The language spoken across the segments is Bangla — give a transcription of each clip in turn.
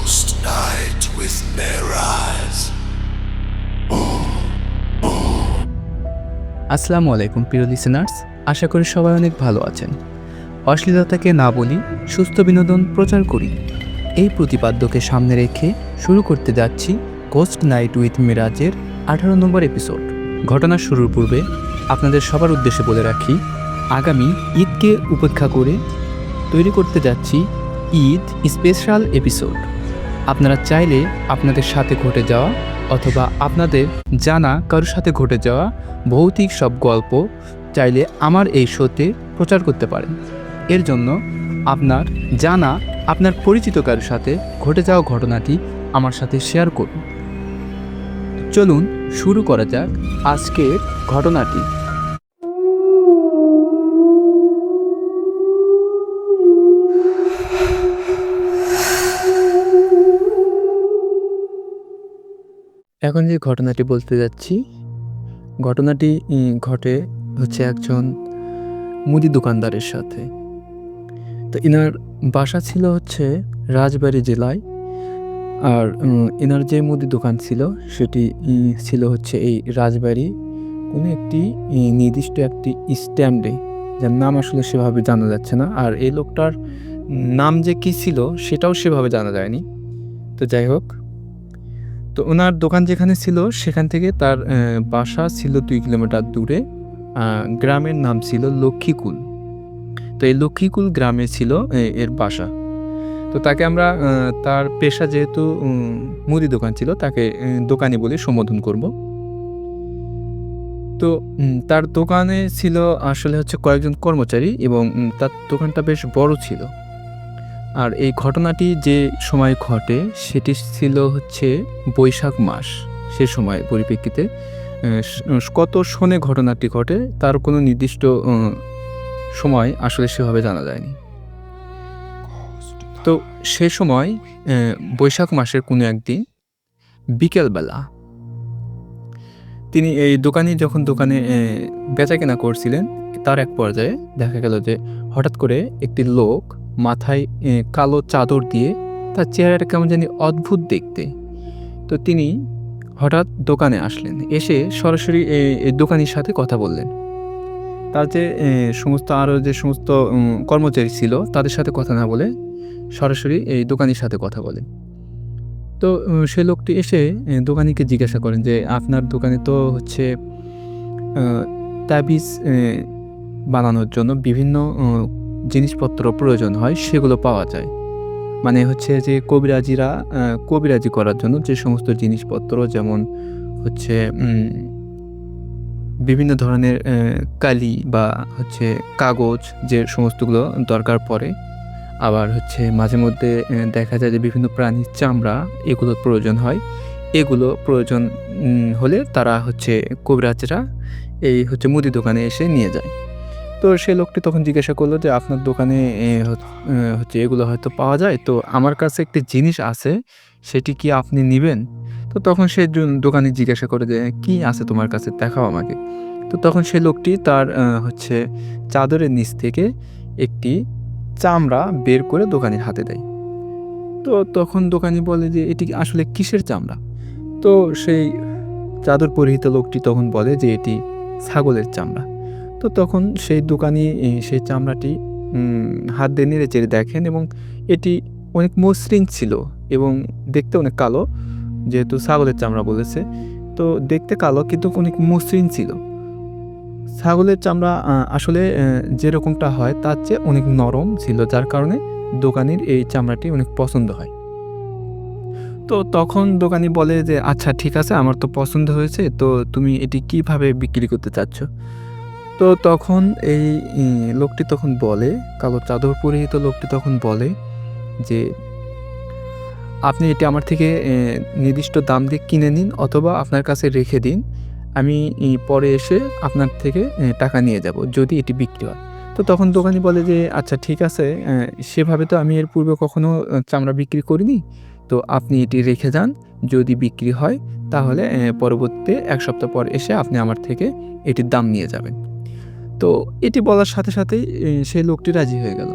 Ghost Night with Mirage. আসসালামু আলাইকুম প্রিয় লিসেনার্স, আশা করি সবাই অনেক ভালো আছেন। অশ্লীলতাকে না বলি, সুস্থ বিনোদন প্রচার করি, এই প্রতিপাদ্যকে সামনে রেখে শুরু করতে যাচ্ছি গোস্ট নাইট উইথ মিরাজের 18 নম্বর এপিসোড। ঘটনা শুরুর পূর্বে আপনাদের সবার উদ্দেশ্যে বলে রাখি, আগামী ঈদকে উপেক্ষা করে তৈরি করতে যাচ্ছি ঈদ স্পেশাল এপিসোড। আপনারা চাইলে আপনাদের সাথে ঘটে যাওয়া অথবা আপনাদের জানা কারোর সাথে ঘটে যাওয়া ভৌতিক সব গল্প চাইলে আমার এই শোতে প্রচার করতে পারেন। এর জন্য আপনার জানা আপনার পরিচিত কারোর সাথে ঘটে যাওয়া ঘটনাটি আমার সাথে শেয়ার করুন। চলুন শুরু করা যাক আজকের ঘটনাটি। এখন যে ঘটনাটি বলতে যাচ্ছি, ঘটনাটি ঘটে হচ্ছে একজন মুদি দোকানদারের সাথে। তো ইনার বাসা ছিল হচ্ছে রাজবাড়ী জেলায়, আর এনার যে মুদি দোকান ছিল সেটি ছিল হচ্ছে এই রাজবাড়ী কোনো একটি নির্দিষ্ট একটি স্ট্যান্ডে, যার নাম আসলে সেভাবে জানা যাচ্ছে না। আর এই লোকটার নাম যে কী ছিল সেটাও সেভাবে জানা যায়নি। তো যাই হোক, তো ওনার দোকান যেখানে ছিল সেখান থেকে তার বাসা ছিল 2 কিলোমিটার দূরে। গ্রামের নাম ছিল লক্ষ্মীকুল। তো এই লক্ষ্মীকুল গ্রামে ছিল এর বাসা। তো তাকে আমরা তার পেশা যেহেতু মুদি দোকান ছিল, তাকে দোকানি বলে সম্বোধন করব। তো তার দোকানে ছিল আসলে হচ্ছে কয়েকজন কর্মচারী এবং তার দোকানটা বেশ বড় ছিল। আর এই ঘটনাটি যে সময় ঘটে সেটি ছিল হচ্ছে বৈশাখ মাস। সে সময় পরিপ্রেক্ষিতে কত সনে ঘটনাটি ঘটে তার কোনো নির্দিষ্ট সময় আসলে সেভাবে জানা যায়নি। তো সে সময় বৈশাখ মাসের কোনো একদিন বিকেলবেলা তিনি এই দোকানে যখন দোকানে বেচা কেনা করছিলেন, তার এক পর্যায়ে দেখা গেল যে হঠাৎ করে একটি লোক মাথায় কালো চাদর দিয়ে, তার চেহারাটা কেমন জানি অদ্ভুত দেখতে। তো তিনি হঠাৎ দোকানে আসলেন, এসে সরাসরি এই দোকানির সাথে কথা বললেন। তার যে সমস্ত আরও যে সমস্ত কর্মচারী ছিল তাদের সাথে কথা না বলে সরাসরি এই দোকানির সাথে কথা বলেন। তো সে লোকটি এসে দোকানিকে জিজ্ঞাসা করেন যে, আপনার দোকানে তো হচ্ছে তাবিজ বানানোর জন্য বিভিন্ন জিনিসপত্র প্রয়োজন হয়, সেগুলো পাওয়া যায়। মানে হচ্ছে যে কবিরাজিরা কবিরাজি করার জন্য যে সমস্ত জিনিসপত্র, যেমন হচ্ছে বিভিন্ন ধরনের কালি বা হচ্ছে কাগজ, যে সমস্তগুলো দরকার পড়ে। আবার হচ্ছে মাঝে মধ্যে দেখা যায় যে বিভিন্ন প্রাণীর চামড়া, এগুলোর প্রয়োজন হয়। এগুলো প্রয়োজন হলে তারা হচ্ছে কবিরাজরা এই হচ্ছে মুদি দোকানে এসে নিয়ে যায়। তো সে লোকটি তখন জিজ্ঞাসা করলো যে, আপনার দোকানে হচ্ছে এগুলো হয়তো পাওয়া যায়, তো আমার কাছে একটি জিনিস আছে, সেটি কি আপনি নিবেন? তো তখন সে দোকানি জিজ্ঞাসা করে যে, কি আছে তোমার কাছে, দেখাও আমাকে। তো তখন সে লোকটি তার হচ্ছে চাদরের নিচ থেকে একটি চামড়া বের করে দোকানির হাতে দেয়। তো তখন দোকানি বলে যে, এটি আসলে কিসের চামড়া? তো সেই চাদর পরিহিত লোকটি তখন বলে যে, এটি ছাগলের চামড়া। তো তখন সেই দোকানি সেই চামড়াটি হাত দিয়ে নেড়ে চেড়ে দেখেন এবং এটি অনেক মসৃণ ছিল এবং দেখতে অনেক কালো। যেহেতু ছাগলের চামড়া বলেছে, তো দেখতে কালো কিন্তু অনেক মসৃণ ছিল। ছাগলের চামড়া আসলে যেরকমটা হয় তার চেয়ে অনেক নরম ছিল, যার কারণে দোকানির এই চামড়াটি অনেক পছন্দ হয়। তো তখন দোকানি বলে যে, আচ্ছা ঠিক আছে, আমার তো পছন্দ হয়েছে, তো তুমি এটি কিভাবে বিক্রি করতে চাচ্ছ? তো তখন এই লোকটি তখন বলে, কালো চাদর পরিহিত লোকটি তখন বলে যে, আপনি এটি আমার থেকে নির্দিষ্ট দাম দিয়ে কিনে নিন অথবা আপনার কাছে রেখে দিন। আমি পরে এসে আপনার থেকে টাকা নিয়ে যাব যদি এটি বিক্রি হয়। তো তখন দোকানি বলে যে, আচ্ছা ঠিক আছে, সেভাবে তো আমি এর পূর্বে কখনো চামড়া বিক্রি করিনি। তো আপনি এটি রেখে যান। যদি বিক্রি হয় তাহলে পরবর্তীতে ১ সপ্তাহ পর এসে আপনি আমার থেকে এটির দাম নিয়ে যাবেন। তো এটি বলার সাথে সাথেই সেই লোকটি রাজি হয়ে গেল।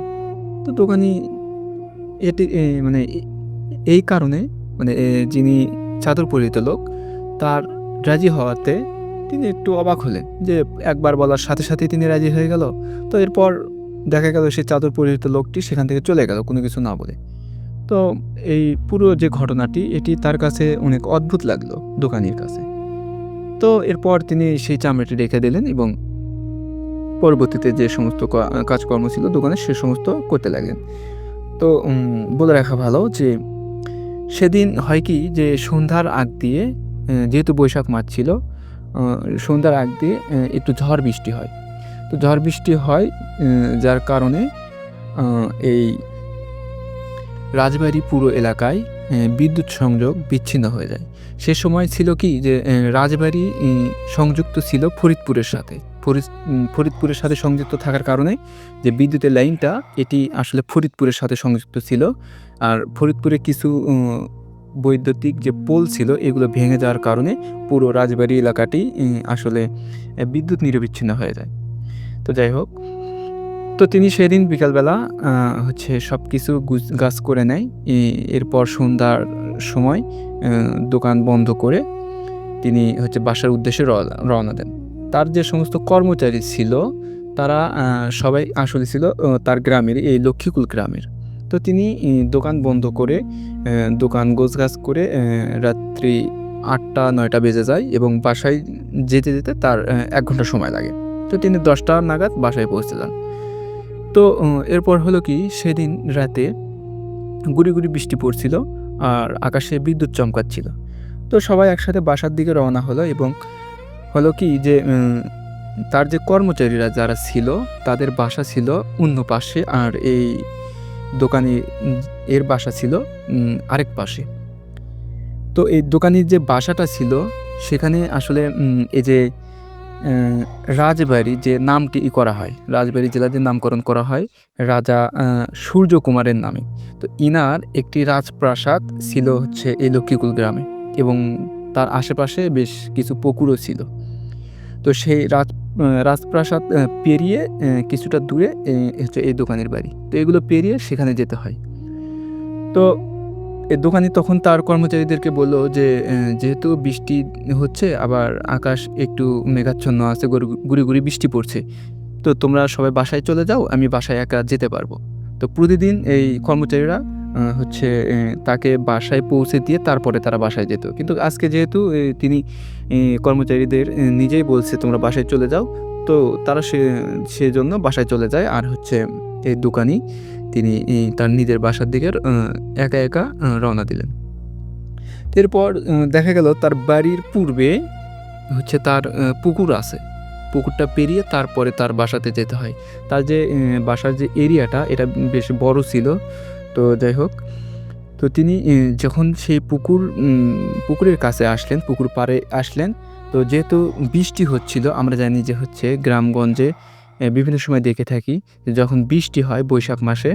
তো দোকানি এটি মানে এই কারণে মানে যিনি চাদর পরিহিত লোক তার রাজি হওয়াতে তিনি একটু অবাক হলেন যে একবার বলার সাথে সাথেই তিনি রাজি হয়ে গেল। তো এরপর দেখা গেল সেই চাদর পরিহিত লোকটি সেখান থেকে চলে গেল কোনো কিছু না বলে। তো এই পুরো যে ঘটনাটি এটি তার কাছে অনেক অদ্ভুত লাগলো দোকানির কাছে। তো এরপর তিনি সেই চামড়াটি রেখে দিলেন এবং পরবর্তীতে যে সমস্ত কাজকর্ম ছিল দোকানে সে সমস্ত করতে লাগলেন। তো বলে রাখা ভালো যে সেদিন হয় কি যে সন্ধ্যার আগ দিয়ে যেহেতু বৈশাখ মাস ছিল, সন্ধ্যার আগ দিয়ে একটু ঝড় বৃষ্টি হয়। তো ঝড় বৃষ্টি হয় যার কারণে এই রাজবাড়ি পুরো এলাকায় বিদ্যুৎ সংযোগ বিচ্ছিন্ন হয়ে যায়। সে সময় ছিল কি যে রাজবাড়ি সংযুক্ত ছিল ফরিদপুরের সাথে। ফরিদপুরের সাথে সংযুক্ত থাকার কারণে যে বিদ্যুতের লাইনটা এটি আসলে ফরিদপুরের সাথে সংযুক্ত ছিল। আর ফরিদপুরে কিছু বৈদ্যুতিক যে পোল ছিল এগুলো ভেঙে যাওয়ার কারণে পুরো রাজবাড়ি এলাকাটি আসলে বিদ্যুৎ নিরবিচ্ছিন্ন হয়ে যায়। তো যাই হোক, তো তিনি সেদিন বিকালবেলা হচ্ছে সব কিছু গাছ করে নেয়। এরপর সন্ধ্যার সময় দোকান বন্ধ করে তিনি হচ্ছে বাসার উদ্দেশ্যে রওনা দেন। তার যে সমস্ত কর্মচারী ছিল তারা সবাই আসলে ছিল তার গ্রামের, এই লক্ষ্মীকুল গ্রামের। তো তিনি দোকান বন্ধ করে দোকান গোছগাছ করে রাত্রি 8টা-9টা বেজে যায় এবং বাসায় যেতে যেতে তার 1 ঘন্টা সময় লাগে। তো তিনি 10টা নাগাদ বাসায় পৌঁছে যান। তো এরপর হলো কি সেদিন রাতে গুড়ি গুড়ি বৃষ্টি পড়ছিল আর আকাশে বিদ্যুৎ চমকাচ্ছিল। তো সবাই একসাথে বাসার দিকে রওনা হলো এবং হলো কি যে তার যে কর্মচারীরা যারা ছিল তাদের বাসা ছিল অন্য পাশে, আর এই দোকানি এর বাসা ছিল আরেক পাশে। তো এই দোকানির যে বাসাটা ছিল সেখানে আসলে এই যে রাজবাড়ি যে নামটি করা হয়, রাজবাড়ি জেলাটির নামকরণ করা হয় রাজা সূর্যকুমারের নামে। তো ইনার একটি রাজপ্রাসাদ ছিল হচ্ছে এই লক্ষ্মীকুল গ্রামে এবং তার আশেপাশে বেশ কিছু পুকুরও ছিল। তো সেই রাজপ্রাসাদ পেরিয়ে কিছুটা দূরে হচ্ছে এই দোকানের বাড়ি। তো এগুলো পেরিয়ে সেখানে যেতে হয়। তো এই দোকানি তখন তার কর্মচারীদেরকে বলল যে যেহেতু বৃষ্টি হচ্ছে আবার আকাশ একটু মেঘাচ্ছন্ন আছে, গুড়ি গুড়ি বৃষ্টি পড়ছে, তো তোমরা সবাই বাসায় চলে যাও, আমি বাসায় একা যেতে পারবো। তো প্রতিদিন এই কর্মচারীরা হচ্ছে তাকে বাসায় পৌঁছে দিয়ে তারপরে তারা বাসায় যেত। কিন্তু আজকে যেহেতু তিনি কর্মচারীদের নিজেই বলছে তোমরা বাসায় চলে যাও, তো তারা সেজন্য বাসায় চলে যায়। আর হচ্ছে এই দোকানি তিনি তার নিজের বাসার দিকে একা একা রওনা দিলেন। এরপর দেখা গেল তার বাড়ির পূর্বে হচ্ছে তার পুকুর আছে। পুকুরটা পেরিয়ে তারপরে তার বাসাতে যেতে হয়। তার যে বাসার যে এরিয়াটা এটা বেশ বড় ছিল। তো যাই হোক, তো তিনি যখন সেই পুকুরের কাছে আসলেন, পুকুর পাড়ে আসলেন, তো যেহেতু বৃষ্টি হচ্ছিল, আমরা জানি যে হচ্ছে গ্রামগঞ্জে বিভিন্ন সময় দেখে থাকি যখন বৃষ্টি হয় বৈশাখ মাসে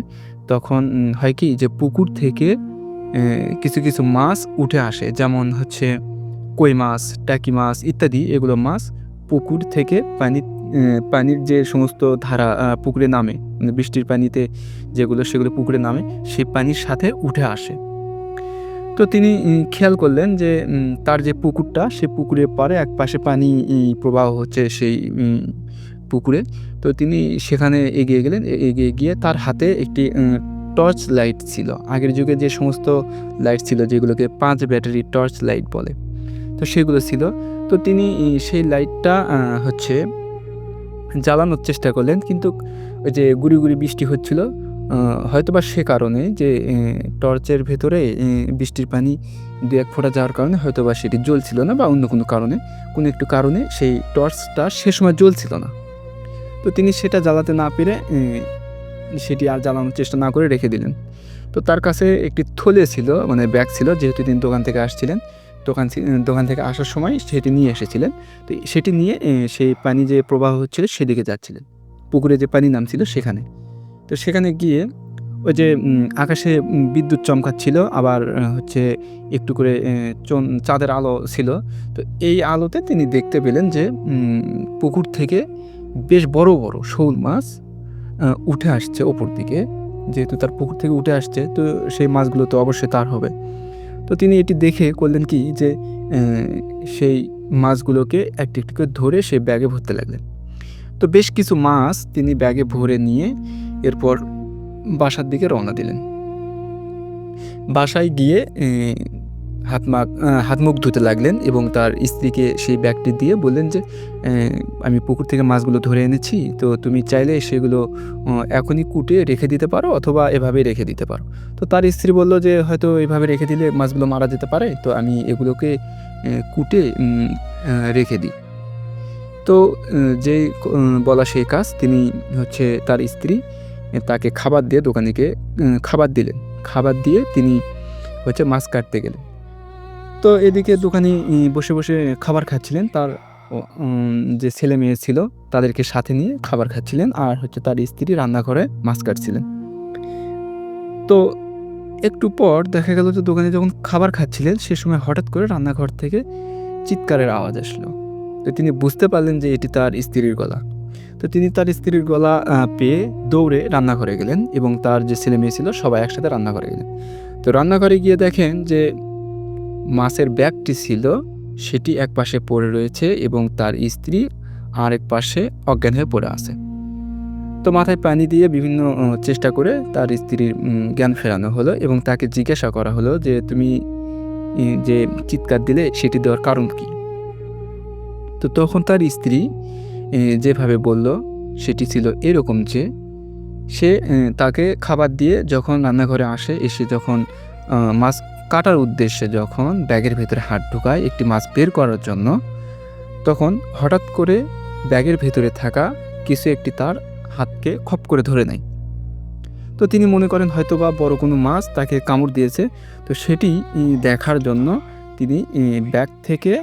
তখন হয় কি যে পুকুর থেকে কিছু কিছু মাছ উঠে আসে, যেমন হচ্ছে কই মাছ, টাকি মাছ ইত্যাদি। এগুলো মাছ পুকুর থেকে পানির যে সমস্ত ধারা পুকুরে নামে, বৃষ্টির পানিতে যেগুলো সেগুলো পুকুরে নামে, সেই পানির সাথে উঠে আসে। তো তিনি খেয়াল করলেন যে তার যে পুকুরটা সে পুকুরের পাড়ে এক পাশে পানি প্রবাহ হচ্ছে সেই পুকুরে। তো তিনি সেখানে এগিয়ে গেলেন। এগিয়ে গিয়ে তার হাতে একটি টর্চ লাইট ছিল। আগের যুগে যে সমস্ত লাইট ছিল যেগুলোকে 5 ব্যাটারি টর্চ লাইট বলে, তো সেগুলো ছিল। তো তিনি সেই লাইটটা হচ্ছে জ্বালানোর চেষ্টা করলেন, কিন্তু ওই যে গুড়ি গুড়ি বৃষ্টি হচ্ছিল, হয়তোবা সে কারণে যে টর্চের ভেতরে বৃষ্টির পানি 2-1 ফোঁটা যাওয়ার কারণে হয়তোবা সেটি জ্বলছিল না, বা অন্য কোনো একটু কারণে সেই টর্চটা সে সময় জ্বলছিল না। তো তিনি সেটা জ্বালাতে না পেরে সেটি আর জ্বালানোর চেষ্টা না করে রেখে দিলেন। তো তার কাছে একটি থলে ছিল, মানে ব্যাগ ছিল, যেহেতু তিনি দোকান থেকে আসছিলেন, দোকান থেকে আসার সময় সেটি নিয়ে এসেছিলেন। তো সেটি নিয়ে সেই পানি যে প্রবাহ হচ্ছিল সেদিকে যাচ্ছিলেন, পুকুরে যে পানি নামছিল সেখানে। তো সেখানে গিয়ে ওই যে আকাশে বিদ্যুৎ চমকাচ্ছিল, আবার হচ্ছে একটু করে চাঁদের আলো ছিল। তো এই আলোতে তিনি দেখতে পেলেন যে পুকুর থেকে বেশ বড় বড় শোল মাছ উঠে আসছে ওপর দিকে যেহেতু তার পুকুর থেকে উঠে আসছে, তো সেই মাছগুলো তো অবশ্যই তার হবে। তো তিনি এটি দেখে করলেন কি যে সেই মাছগুলোকে একটি একটি করে ধরে সে ব্যাগে ভরতে লাগলেন। তো বেশ কিছু মাছ তিনি ব্যাগে ভরে নিয়ে এরপর বাসার দিকে রওনা দিলেন। বাসায় গিয়ে হাত মুখ ধুতে লাগলেন এবং তার স্ত্রীকে সেই ব্যাগটি দিয়ে বললেন যে, আমি পুকুর থেকে মাছগুলো ধরে এনেছি, তো তুমি চাইলে সেগুলো এখনই কুটে রেখে দিতে পারো অথবা এভাবেই রেখে দিতে পারো। তো তার স্ত্রী বলল যে, হয়তো এভাবে রেখে দিলে মাছগুলো মারা যেতে পারে, তো আমি এগুলোকে কুটে রেখে দিই। তো যেই বলা সেই কাজ, তিনি হচ্ছে তার স্ত্রী তাকে খাবার দিয়ে দোকানিকে খাবার দিলেন। খাবার দিয়ে তিনি হচ্ছে মাছ কাটতে গেলেন। তো এদিকে দোকানি বসে, বসে খাবার খাচ্ছিলেন। তার যে ছেলে-মেয়ে ছিল তাদেরকে সাথে নিয়ে খাবার খাচ্ছিলেন। আর হচ্ছে তার স্ত্রী রান্নাঘরে মাছ কাটছিলেন। তো একটু পর দেখা গেল যে দোকানি যখন খাবার খাচ্ছিলেন সে সময় হঠাৎ করে রান্নাঘর থেকে চিৎকারের আওয়াজ আসলো। তো তিনি বুঝতে পারলেন যে এটি তার স্ত্রীর গলা। তো তিনি তার স্ত্রীর গলা পেয়ে দৌড়ে রান্নাঘরে গেলেন এবং তার যে ছেলে-মেয়ে ছিল সবাই একসাথে রান্নাঘরে গেলেন। তো রান্নাঘরে গিয়ে দেখেন যে মাছের ব্যাগটি ছিল সেটি একপাশে পড়ে রয়েছে এবং তার স্ত্রী আরেক পাশে অজ্ঞান হয়ে পড়ে আছে। তো মাথায় পানি দিয়ে বিভিন্ন চেষ্টা করে তার স্ত্রীর জ্ঞান ফেরানো হলো এবং তাকে জিজ্ঞাসা করা হলো যে, তুমি যে চিৎকার দিলে সেটি দেওয়ার কারণ কী? তো তখন তার স্ত্রী যেভাবে বলল সেটি ছিল এরকম যে, সে তাকে খাবার দিয়ে যখন রান্নাঘরে আসে, এসে যখন মাছ কাটার উদ্দেশ্যে যখন ব্যাগের ভেতরে হাত ঢুকায় একটি মাছ বের করার জন্য, তখন হঠাৎ করে ব্যাগের ভেতরে থাকা কিছু একটি তার হাতকে খপ করে ধরে নেয়। তো তিনি মনে করেন হয়তোবা বড় কোনো মাছ তাকে কামড় দিয়েছে। তো সেটি দেখার জন্য তিনি ব্যাগ থেকে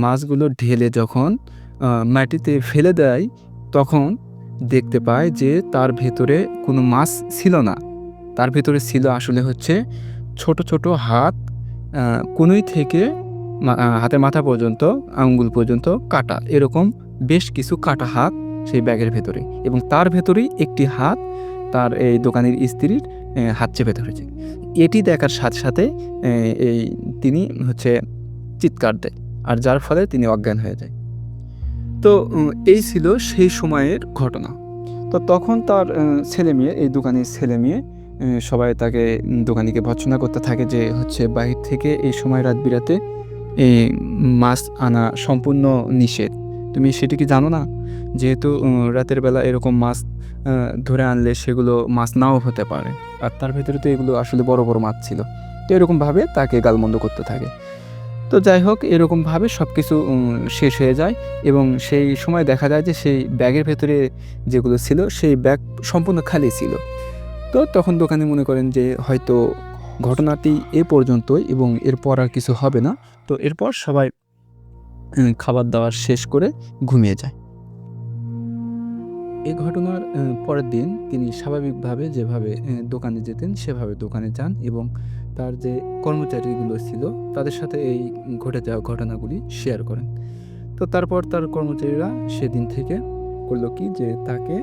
মাছগুলো ঢেলে যখন মাটিতে ফেলে দেয়, তখন দেখতে পায় যে তার ভেতরে কোনো মাছ ছিল না। তার ভেতরে ছিল আসলে হচ্ছে ছোট, ছোট হাত, কনুই থেকে হাতের মাথা পর্যন্ত, আঙ্গুল পর্যন্ত কাটা। এরকম বেশ কিছু কাটা হাত সেই ব্যাগের ভেতরে এবং তার ভেতরেই একটি হাত তার এই দোকানের স্ত্রীর হাত চেপে ধরেছে। এটি দেখার সাথে, সাথে তিনি হচ্ছে চিৎকার দেয়। আর যার ফলে তিনি অজ্ঞান হয়ে যায়। তো এই ছিল সেই সময়ের ঘটনা। তো তখন তার ছেলে-মেয়ে, এই দোকানির ছেলে-মেয়ে সবাই তাকে দোকানিকে ভর্ৎসনা করতে থাকে যে হচ্ছে বাহির থেকে এই সময় রাত বিরাতে মাছ আনা সম্পূর্ণ নিষেধ। তুমি সেটি কি জানো না? যেহেতু রাতের বেলা এরকম মাছ ধরে আনলে সেগুলো মাছ নাও হতে পারে। আর তার ভেতরে তো এগুলো আসলে বড়, বড় মাছ ছিল। তো এরকমভাবে তাকে গালমন্দ করতে থাকে। তো যাই হোক, এরকমভাবে সবকিছু শেষ হয়ে যায় এবং সেই সময় দেখা যায় যে সেই ব্যাগের ভেতরে যেগুলো ছিল সেই ব্যাগ সম্পূর্ণ খালি ছিল। তো তখন দোকানি মনে করেন যে হয়তো ঘটনাটি এ পর্যন্তই এবং এরপর আর কিছু হবে না। তো এরপর সবাই খাবার-দাবার শেষ করে ঘুমিয়ে যায়। এই ঘটনার পরের দিন তিনি স্বাভাবিকভাবে যেভাবে দোকানে যেতেন সেভাবে দোকানে যান এবং তার যে কর্মচারীগুলো ছিল তাদের সাথে এই ঘটে যাওয়া ঘটনাগুলি শেয়ার করেন। তো তারপর তার কর্মচারীরা সেদিন থেকে করল কি যে তাকে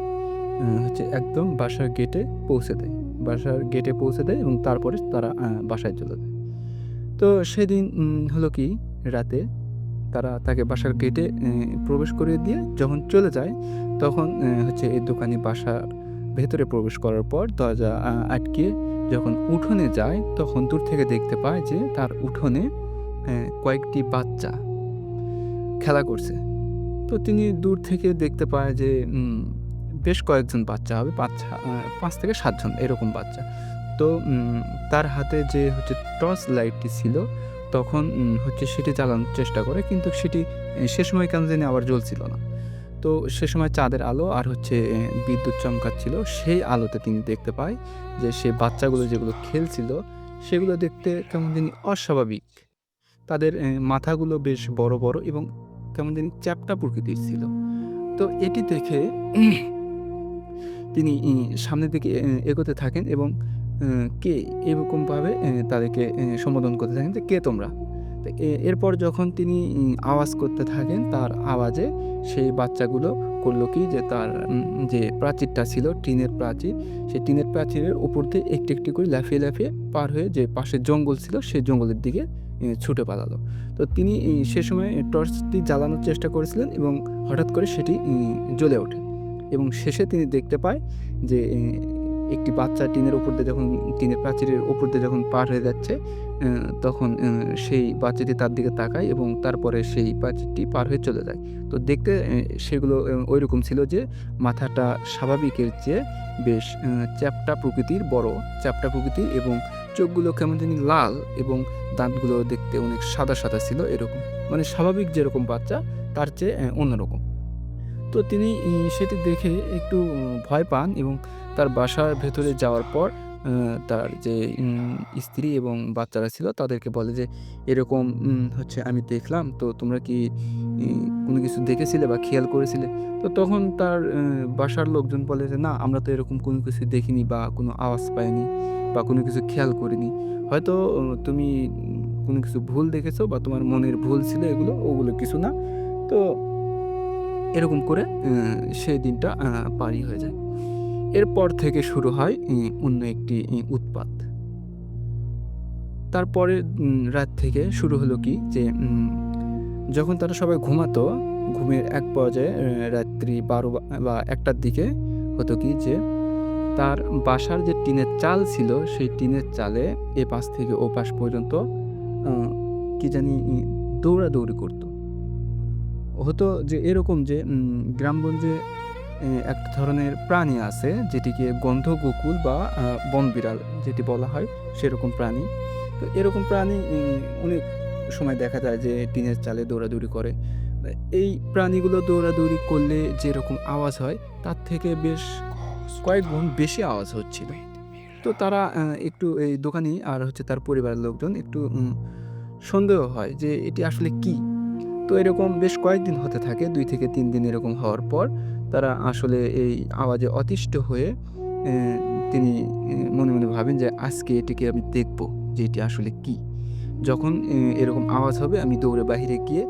হচ্ছে একদম বাসার গেটে পৌঁছে দেয়। বাসার গেটে পৌঁছে দেয় এবং তারপরে তারা বাসায় চলে যায়। তো সেদিন হলো কি, রাতে তারা তাকে বাসার গেটে প্রবেশ করিয়ে দিয়ে যখন চলে যায়, তখন হচ্ছে এই দোকানি বাসার ভেতরে প্রবেশ করার পর দরজা আটকিয়ে যখন উঠোনে যায়, তখন দূর থেকে দেখতে পায় যে তার উঠোনে কয়েকটি বাচ্চা খেলা করছে। তো তিনি দূর থেকে দেখতে পায় যে বেশ কয়েকজন বাচ্চা হবে, ৫ থেকে ৭ জন এরকম বাচ্চা। তো তার হাতে যে হচ্ছে টর্চ লাইটটি ছিল, তখন হচ্ছে সেটি জ্বালানোর চেষ্টা করে, কিন্তু সেটি সে সময় কেন জানি আবার জ্বলছিল না। তো সে সময় চাঁদের আলো আর হচ্ছে বিদ্যুৎ চমকাচ্ছিল, সেই আলোতে তিনি দেখতে পায় যে সে বাচ্চাগুলো যেগুলো খেলছিল সেগুলো দেখতে কেমন জানি অস্বাভাবিক। তাদের মাথাগুলো বেশ বড়, বড় এবং কেমন জানি চ্যাপ্টা প্রকৃতির ছিল। তো এটি দেখে তিনি সামনের দিকে এগোতে থাকেন এবং কে এরকমভাবে তাদেরকে সম্বোধন করতে থাকেন যে, কে তোমরা? তো এরপর যখন তিনি আওয়াজ করতে থাকেন, তার আওয়াজে সেই বাচ্চাগুলো করলো কি যে তার যে প্রাচীরটা ছিল টিনের প্রাচীর, সেই টিনের প্রাচীরের উপর দিয়ে একটু একটু করে লাফিয়ে লাফিয়ে পার হয়ে যে পাশে জঙ্গল ছিল সেই জঙ্গলের দিকে ছুটে পালালো। তো তিনি সে সময় টর্চটি জ্বালানোর চেষ্টা করেছিলেন এবং হঠাৎ করে সেটি জ্বলে ওঠে এবং শেষে তিনি দেখতে পায় যে একটি বাচ্চা টিনের উপর দিয়ে যখন টিনের প্রাচীরের উপর দিয়ে যখন পার হয়ে যাচ্ছে, তখন সেই বাচ্চাটি তার দিকে তাকায় এবং তারপরে সেই প্রাচীরটি পার হয়ে চলে যায়। তো দেখতে সেগুলো ওইরকম ছিল যে মাথাটা স্বাভাবিকের চেয়ে বেশ চ্যাপ্টা প্রকৃতির, বড় চ্যাপ্টা প্রকৃতির এবং চোখগুলো কেমন জানি লাল এবং দাঁতগুলো দেখতে অনেক সাদা সাদা ছিল এরকম। মানে স্বাভাবিক যেরকম বাচ্চা তার চেয়ে অন্যরকম। তো তিনি সেটি দেখে একটু ভয় পান এবং তার বাসার ভেতরে যাওয়ার পর তার যে স্ত্রী এবং বাচ্চারা ছিল তাদেরকে বলে যে, "এরকম হচ্ছে আমি দেখলাম। তো তোমরা কি কোনো কিছু দেখেছিলে বা খেয়াল করেছিলে?" তো তখন তার বাসার লোকজন বলে যে, "না, আমরা তো এরকম কোনো কিছু দেখিনি বা কোনো আওয়াজ পাইনি বা কোনো কিছু খেয়াল করিনি। হয়তো তুমি কোনো কিছু ভুল দেখেছো বা তোমার মনের ভুল ছিল এগুলো, ওগুলো কিছু না।" তো এরকম করে সেই দিনটা পারই হয়ে যায়। এরপর থেকে শুরু হয় অন্য একটি উৎপাত। তারপরের রাত থেকে শুরু হলো কি যে যখন তারা সবাই ঘুমাতো, ঘুমের এক পর্যায়ে রাত্রি ১২ বা ১টার দিকে হতো কি যে তার বাসার যে টিনের চাল ছিল সেই টিনের চালে এপাশ থেকে ওপাশ পর্যন্ত আ কি জানি দৌড়াদৌড়ি করত। হতো যে এরকম যে গ্রামগঞ্জে এক ধরনের প্রাণী আছে যেটিকে গন্ধগোকুল বা বনবিড়াল যেটি বলা হয় সেরকম প্রাণী। তো এরকম প্রাণী অনেক সময় দেখা যায় যে টিনের চালে দৌড়াদৌড়ি করে। এই প্রাণীগুলো দৌড়াদৌড়ি করলে যেরকম আওয়াজ হয় তার থেকে বেশ কয়েক গুণ বেশি আওয়াজ হচ্ছিল। তো তারা একটু এই দোকানি আর হচ্ছে তার পরিবারের লোকজন একটু সন্দেহ হয় যে এটি আসলে কী? তো এরকম বেশ কয়েকদিন হতে থাকে ২ থেকে ৩ দিন এরকম হওয়ার পর তারা আসলে এই আওয়াজে অতিষ্ঠ হয়ে এ তিনি মনে মনে ভাবেন যে আজকে এটিকে আমি দেখব যে এটি আসলে কী? যখন এরকম আওয়াজ হবে আমি দৌড়ে বাহিরে গিয়ে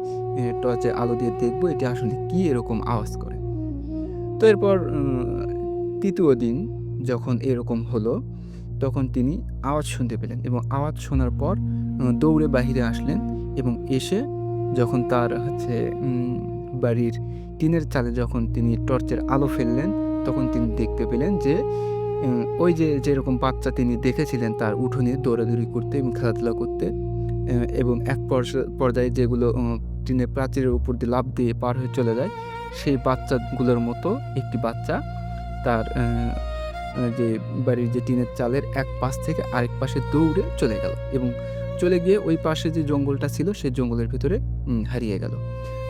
টর্চে আলো দিয়ে দেখব এটি আসলে কী এরকম আওয়াজ করে। তো এরপর ৩য় দিন যখন এরকম হলো, তখন তিনি আওয়াজ শুনতে পেলেন এবং আওয়াজ শোনার পর দৌড়ে বাহিরে আসলেন এবং এসে যখন তার হচ্ছে বাড়ির টিনের চালে যখন তিনি টর্চের আলো ফেললেন, তখন তিনি দেখতে পেলেন যে ওই যে যেরকম বাচ্চা তিনি দেখেছিলেন তার উঠোনে দৌড়াদৌড়ি করতে এবং খেলাধুলা করতে এবং এক পর্যায়ে যেগুলো টিনের প্রাচীরের উপর দিয়ে লাফ দিয়ে পার হয়ে চলে যায়, সেই বাচ্চাগুলোর মতো একটি বাচ্চা তার যে বাড়ির যে টিনের চালের এক পাশ থেকে আরেক পাশে দৌড়ে চলে গেল এবং চলে গিয়ে ওই পাশে যে জঙ্গলটা ছিল সেই জঙ্গলের ভিতরে হারিয়ে গেল।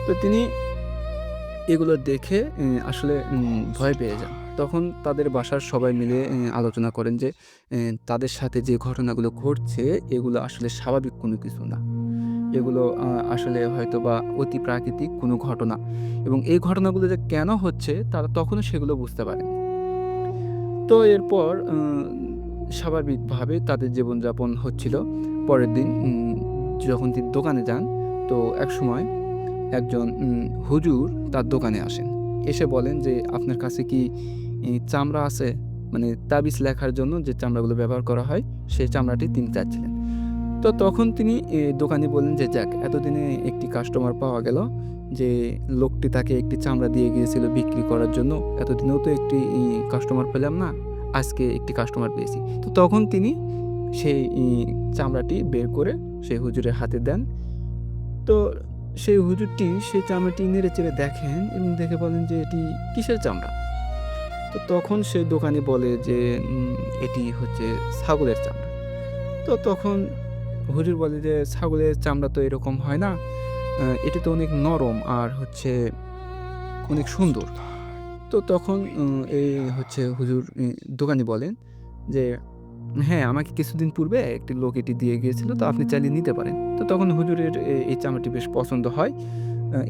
তো তিনি এগুলো দেখে আসলে ভয় পেয়ে যান। তখন তাদের বাসার সবাই মিলে আলোচনা করেন যে তাদের সাথে যে ঘটনাগুলো ঘটছে এগুলো আসলে স্বাভাবিক কোনো কিছু না। এগুলো আসলে হয়তোবা অতি প্রাকৃতিক কোনো ঘটনা এবং এই ঘটনাগুলো যে কেন হচ্ছে তারা তখনও সেগুলো বুঝতে পারেনি। তো এরপর স্বাভাবিকভাবে তাদের জীবনযাপন হচ্ছিল। পরের দিন যখন তিনি দোকানে যান, তো একসময় একজন হুজুর তার দোকানে আসেন। এসে বলেন যে, "আপনার কাছে কি চামড়া আছে?" মানে তাবিজ লেখার জন্য যে চামড়াগুলো ব্যবহার করা হয়, সেই চামড়াটি তিনি চাচ্ছিলেন। তো তখন তিনি দোকানি বললেন যে, "যাক, এতদিনে একটি কাস্টমার পাওয়া গেল। যে লোকটি তাকে একটি চামড়া দিয়ে গিয়েছিল বিক্রি করার জন্য। এতদিনেও তো একটি কাস্টমার পেলাম না। আজকে একটি কাস্টমার পেয়েছি।" তো তখন তিনি সেই চামড়াটি বের করে সেই হুজুরের হাতে দেন। তো সেই হুজুরটি সেই চামড়াটি নেড়েচেড়ে দেখেন এবং দেখে বলেন যে, "এটি কিসের চামড়া?" তো তখন সেই দোকানি বলে যে, "এটি হচ্ছে ছাগলের চামড়া।" তো তখন হুজুর বলে যে, "ছাগলের চামড়া তো এরকম হয় না। এটি তো অনেক নরম আর হচ্ছে অনেক সুন্দর।" তো তখন এই হচ্ছে হুজুর দোকানি বলেন যে, "হ্যাঁ, আমাকে কিছুদিন পূর্বে একটি লোক এটি দিয়ে গিয়েছিল। তো আপনি চাইলে নিতে পারেন।" তো তখন হুজুরের এই চামড়াটি বেশ পছন্দ হয়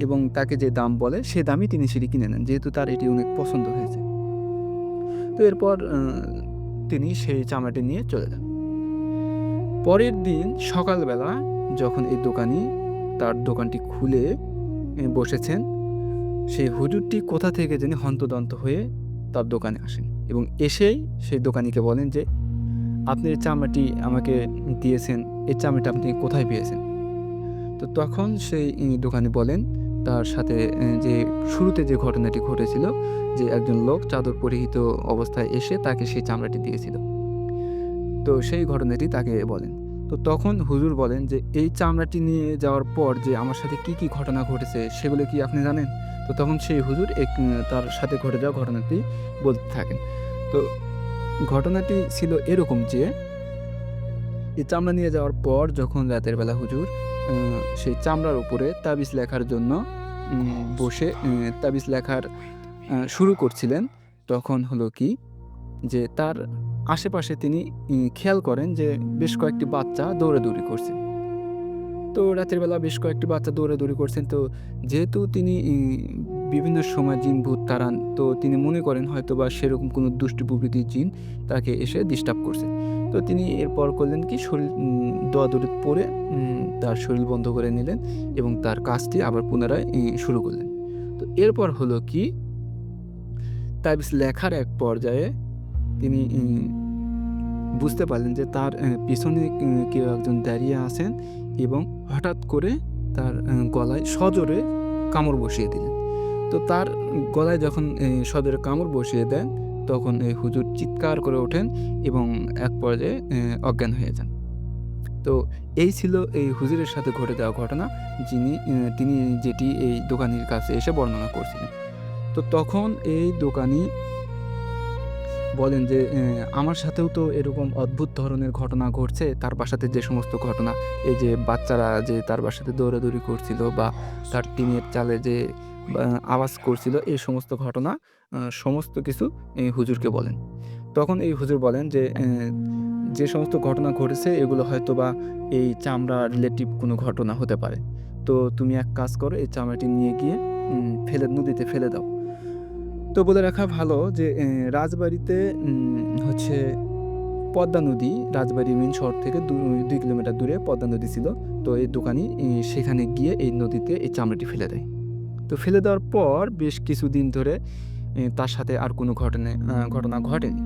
এবং তাকে যে দাম বলে সে দামেই তিনি সেটি কিনে নেন। যেহেতু তার এটি অনেক পছন্দ হয়েছে। তো এরপর তিনি সেই চামড়াটি নিয়ে চলে যান। পরের দিন সকালবেলা যখন এই দোকানি তার দোকানটি খুলে বসেছেন, সেই হুজুরটি কোথা থেকে জানি হন্তদন্ত হয়ে তার দোকানে আসেন এবং এসেই সেই দোকানিকে বলেন যে, "আপনি এই চামড়াটি আমাকে দিয়েছেন, এই চামড়াটা আপনি কোথায় পেয়েছেন?" তো তখন সেই দোকানি বলেন তার সাথে যে শুরুতে যে ঘটনাটি ঘটেছিল, যে একজন লোক চাদর পরিহিত অবস্থায় এসে তাকে সেই চামড়াটি দিয়েছিল। তো সেই ঘটনাটি তাকে বলেন। তো তখন হুজুর বলেন যে, "এই চামড়াটি নিয়ে যাওয়ার পর যে আমার সাথে কি ঘটনা ঘটেছে সেগুলো কি আপনি জানেন?" তো তখন সেই হুজুর তার সাথে ঘটে যাওয়া ঘটনাটি বলতে থাকেন। তো ঘটনাটি ছিল এরকম যে, এই চামড়া নিয়ে যাওয়ার পর যখন রাতের বেলা হুজুর সেই চামড়ার উপরে তাবিজ লেখার জন্য বসে তাবিজ লেখার শুরু করছিলেন, তখন হলো কি যে তার আশেপাশে তিনি খেয়াল করেন যে বেশ কয়েকটি বাচ্চা দৌড়াদৌড়ি করছে। তো রাতের বেলা বেশ কয়েকটি বাচ্চা দৌড়াদৌড়ি করছেন। তো যেহেতু তিনি বিভিন্ন সময় জিন ভূত তাড়ান, তো তিনি মনে করেন হয়তোবা সেরকম কোনো দুষ্টু প্রকৃতির জিন তাকে এসে ডিস্টার্ব করছে। তো তিনি এরপর করলেন কি, শরীর দোয়া-দরুদ পড়ে তার শরীর বন্ধ করে নিলেন এবং তার কাজটি আবার পুনরায় শুরু করলেন। তো এরপর হলো কি, তাবিজ লেখার এক পর্যায়ে তিনি বুঝতে পারলেন যে তার পিছনে কেউ একজন দাঁড়িয়ে আছেন এবং হঠাৎ করে তার গলায় সজোরে কামড় বসিয়ে দিলেন। তো তার গলায় যখন সজোরে কামড় বসিয়ে দেন, তখন এই হুজুর চিৎকার করে ওঠেন এবং এক পর্যায়ে অজ্ঞান হয়ে যান। তো এই ছিল এই হুজুরের সাথে ঘটে যাওয়া ঘটনা, তিনি যেটি এই দোকানির কাছে এসে বর্ণনা করছিলেন। তো তখন এই দোকানি বলেন যে, আমার সাথেও তো এরকম অদ্ভুত ধরনের ঘটনা ঘটছে। তার বাসাতে যে সমস্ত ঘটনা, এই যে বাচ্চারা যে তার বাসাতে দৌড়াদৌড়ি করছিল বা তার টিনের চালে যে বা আওয়াজ করছিল, এই সমস্ত ঘটনা সমস্ত কিছু এই হুজুরকে বলেন। তখন এই হুজুর বলেন যে, যে সমস্ত ঘটনা ঘটেছে এগুলো হয়তোবা এই চামড়া রিলেটিভ কোনো ঘটনা হতে পারে। তো তুমি এক কাজ করো, এই চামড়াটি নিয়ে গিয়ে নদীতে ফেলে দাও। তো বলে রাখা ভালো যে রাজবাড়িতে হচ্ছে পদ্মা নদী, রাজবাড়ি মেইন শহর থেকে ২ কিলোমিটার দূরে পদ্মা নদী ছিল। তো এই দোকানি সেখানে গিয়ে এই নদীতে এই চামড়াটি ফেলে দেয়। তো ফেলে দেওয়ার পর বেশ কিছুদিন ধরে তার সাথে আর কোনো ঘটনা ঘটেনি।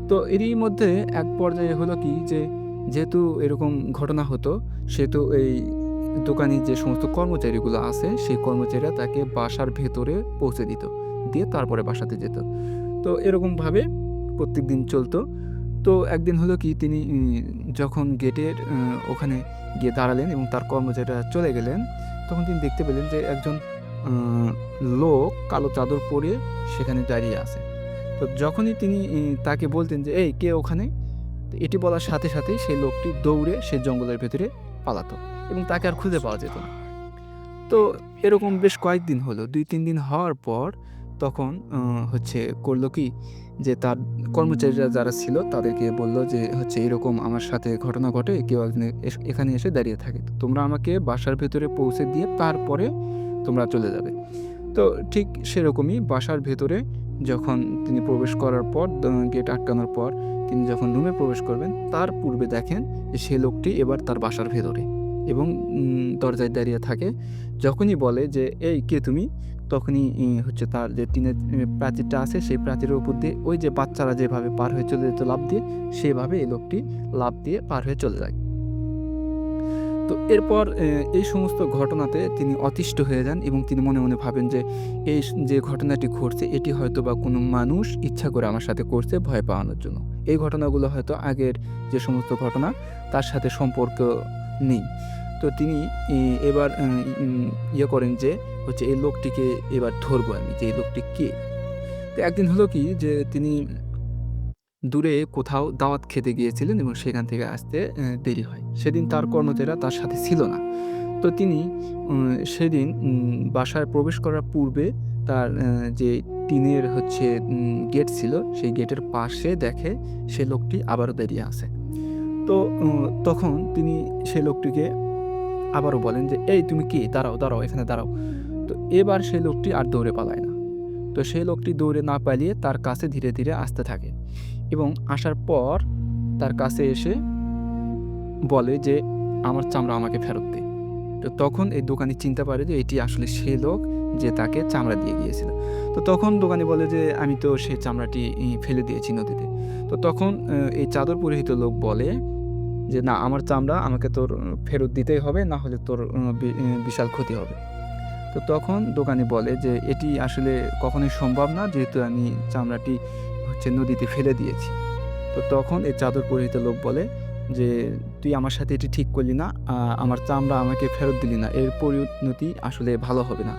তো এরই মধ্যে এক পর্যায়ে হলো কি যে, যেহেতু এরকম ঘটনা হতো, সেহেতু এই দোকানের যে সমস্ত কর্মচারীগুলো আছে, সেই কর্মচারীরা তাকে বাসার ভেতরে পৌঁছে দিত। দিয়ে তারপরে বাসাতে যেত। তো এরকমভাবে প্রত্যেকদিন চলতো। তো একদিন হলো কি, তিনি যখন গেটের ওখানে গিয়ে দাঁড়ালেন এবং তার কর্মচারীরা চলে গেলেন, তখন তিনি দেখতে পেলেন যে একজন আ লোক কালো চাদর পরে সেখানে দাঁড়িয়ে আছে। তো যখনই তিনি তাকে বলতেন যে, "এই কে ওখানে?" তো এটি বলার সাথে সাথেই সেই লোকটি দৌড়ে সে জঙ্গলের ভেতরে পালাতো এবং তাকে আর খুঁজে পাওয়া যেত না। তো এরকম বেশ কয়েকদিন হলো। ২-৩ দিন হওয়ার পর তখন হচ্ছে করল কি, যে তার কর্মচারীরা যারা ছিল তাদেরকে বলল যে হচ্ছে, "এরকম আমার সাথে ঘটনা ঘটে। কেউ একজন এখানে এসে দাঁড়িয়ে থাকে। তো তোমরা আমাকে বাসার ভেতরে পৌঁছে দিয়ে তারপরে তোমরা চলে যাবে।" তো ঠিক সেরকমই বাসার ভেতরে যখন তিনি প্রবেশ করার পর, গেট আটকানোর পর তিনি যখন রুমে প্রবেশ করবেন, তার পূর্বে দেখেন যে সে লোকটি এবার তার বাসার ভেতরে এবং দরজায় দাঁড়িয়ে থাকে। যখনই বলে যে, "এই কে তুমি?" তখনই হচ্ছে তার যে টিনের প্রাচীরটা আছে, সেই প্রাচীরের উপর দিয়ে ওই যে বাচ্চারা যেভাবে পার হয়ে চলে যেত লাফ দিয়ে, সেভাবে এই লোকটি লাফ দিয়ে পার হয়ে চলে যায়। তো এরপর এই সমস্ত ঘটনাতে তিনি অতিষ্ঠ হয়ে যান এবং তিনি মনে মনে ভাবেন যে যে ঘটনাটি ঘটছে এটি হয়তোবা কোনো মানুষ ইচ্ছা করে আমার সাথে করছে ভয় পাওয়ানোর জন্য। এই ঘটনাগুলো হয়তো আগের যে সমস্ত ঘটনা তার সাথে সম্পর্ক নেই। তো তিনি এবার করেন যে হচ্ছে এই লোকটিকে এবার ধরবো আমি, যে এই লোকটি কে? তো একদিন হলো কি যে তিনি দূরে কোথাও দাওয়াত খেতে গিয়েছিলেন এবং সেখান থেকে আসতে দেরি হয়। সেদিন তার কর্মচারীরা তার সাথে ছিল না। তো তিনি সেদিন বাসায় প্রবেশ করার পূর্বে তার যে টিনের হচ্ছে গেট ছিল, সেই গেটের পাশে দেখে সে লোকটি আবারও দাঁড়িয়ে আছে। তো তখন তিনি সেই লোকটিকে আবারও বলেন যে, "এই তুমি কে? দাঁড়াও, দাঁড়াও, এখানে দাঁড়াও।" তো এবার সেই লোকটি আর দৌড়ে পালায় না। তো সেই লোকটি দৌড়ে না পালিয়ে তার কাছে ধীরে, ধীরে আসতে থাকে এবং আসার পর তার কাছে এসে বলে যে, আমার চামড়া আমাকে ফেরত দে। তো তখন এই দোকানি চিনতে পারে যে এটি আসলে সেই লোক যে তাকে চামড়া দিয়ে গিয়েছিল। তো তখন দোকানি বলে যে, "আমি তো সেই চামড়াটি ফেলে দিয়েছি নদীতে।" তো তখন এই চাদর পরিহিত লোক বলে যে, "না, আমার চামড়া আমাকে তোর ফেরত দিতেই হবে, না হলে তোর বিশাল ক্ষতি হবে।" তো তখন দোকানি বলে যে, "এটি আসলে কখনোই সম্ভব না, যেহেতু আমি চামড়াটি নদীতে ফেলে দিয়েছি।" তো তখন এই চাদর পরিহিত লোক বলে যে, "তুই আমার সাথে এটি ঠিক করলি না। আমার চামড়া আমাকে ফেরত দিলি না। এর পরিণতি আসলে ভালো হবে না।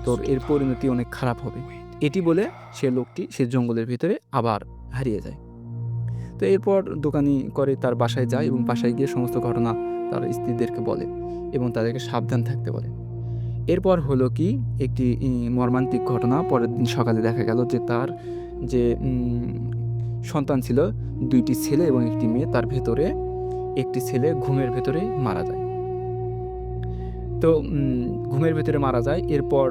তোর এর পরিণতি অনেক খারাপ হবে।" এটি বলে সে লোকটি সে জঙ্গলের ভিতরে আবার হারিয়ে যায়। তো এরপর দোকানি করে তার বাসায় যায় এবং বাসায় গিয়ে সমস্ত ঘটনা তার স্ত্রীদেরকে বলে এবং তাদেরকে সাবধান থাকতে বলে। এরপর হলো কি, একটি মর্মান্তিক ঘটনা। পরের দিন সকালে দেখা গেল যে তার যে সন্তান ছিল, ২ টি ছেলে এবং ১ টি মেয়ে। তার ভেতরে একটি ছেলে ঘুমের ভেতরেই মারা যায়। তো ঘুমের ভেতরে মারা যায়। এরপর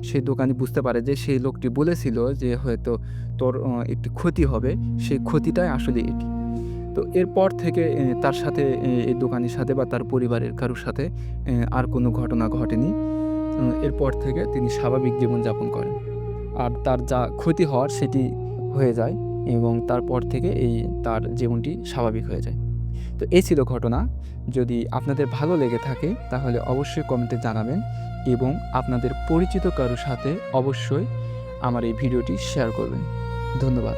সেই দোকানি বুঝতে পারে যে সেই লোকটি বলেছিল যে হয়তো তোর একটি ক্ষতি হবে। সেই ক্ষতিটাই আসলে এটি। তো এরপর থেকে তার সাথে এই দোকানির সাথে বা তার পরিবারের কারো সাথে আর কোনো ঘটনা ঘটেনি। এরপর থেকে তিনি স্বাভাবিক জীবনযাপন করেন। আর তার যা ক্ষতি হওয়ার সেটি হয়ে যায় এবং তারপর থেকে তার জীবনটি স্বাভাবিক হয়ে যায়। তো এই ছিল ঘটনা। যদি আপনাদের ভালো লেগে থাকে তাহলে অবশ্যই কমেন্টে জানাবেন এবং আপনাদের পরিচিত কারো সাথে অবশ্যই আমার এই ভিডিওটি শেয়ার করবেন। ধন্যবাদ।